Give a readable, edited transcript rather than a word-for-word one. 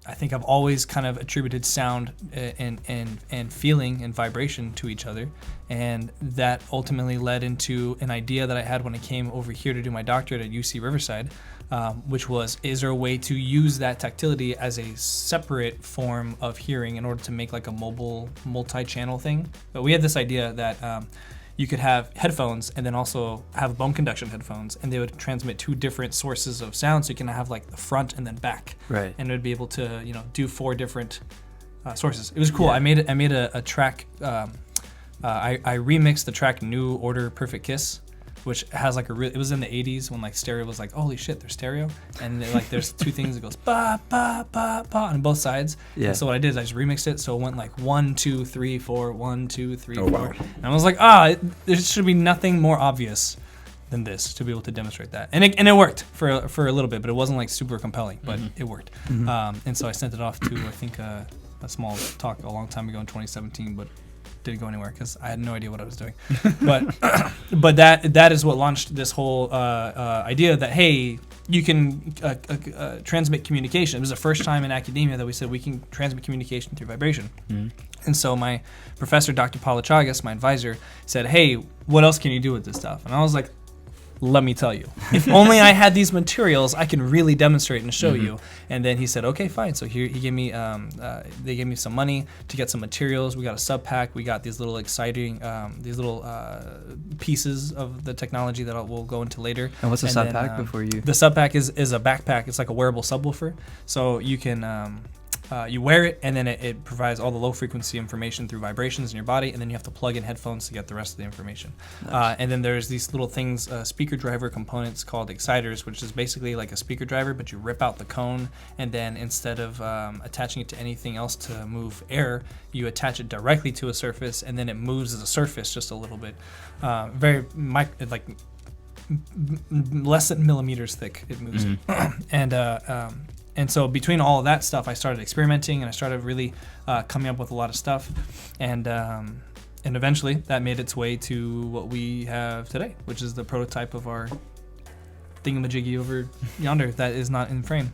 I think I've always kind of attributed sound and feeling and vibration to each other, and that ultimately led into an idea that I had when I came over here to do my doctorate at UC Riverside, which was, is there a way to use that tactility as a separate form of hearing in order to make like a mobile multi-channel thing? But we had this idea that you could have headphones and then also have bone conduction headphones, and they would transmit two different sources of sound. So you can have like the front and then back, right? And it would be able to, do 4 different sources. It was cool. Yeah. I made a track. I remixed the track "New Order Perfect Kiss," which has like it was in the 80s when like stereo was like, holy shit, there's stereo, and like there's 2 things that goes ba ba ba ba on both sides. Yeah. And so what I did is I just remixed it, so it went like 1 2 3 4 1 2 3 4. Wow. And I was like, there should be nothing more obvious than this to be able to demonstrate that, and it worked for a little bit, but it wasn't like super compelling, but it worked. And so I sent it off to I think a small talk a long time ago in 2017, but didn't go anywhere because I had no idea what I was doing. But that is what launched this whole idea that, hey, you can transmit communication. It was the first time in academia that we said we can transmit communication through vibration. And so my professor, Dr. Chagas, my advisor, said, hey, what else can you do with this stuff? And I was like, let me tell you. If only I had these materials, I can really demonstrate and show you. And then he said, okay, fine. So here he gave me, they gave me some money to get some materials. We got a sub pack. We got these little exciting, pieces of the technology that we'll go into later. And what's the sub pack before you? The sub pack is a backpack. It's like a wearable subwoofer. So you can, you wear it, and then it provides all the low frequency information through vibrations in your body, and then you have to plug in headphones to get the rest of the information. Nice. And then there's these little things, speaker driver components called exciters, which is basically like a speaker driver, but you rip out the cone, and then instead of attaching it to anything else to move air, you attach it directly to a surface, and then it moves as a surface just a little bit. Less than millimeters thick it moves. And so between all of that stuff, I started experimenting, and I started really coming up with a lot of stuff. And eventually that made its way to what we have today, which is the prototype of our thingamajiggy over yonder that is not in frame.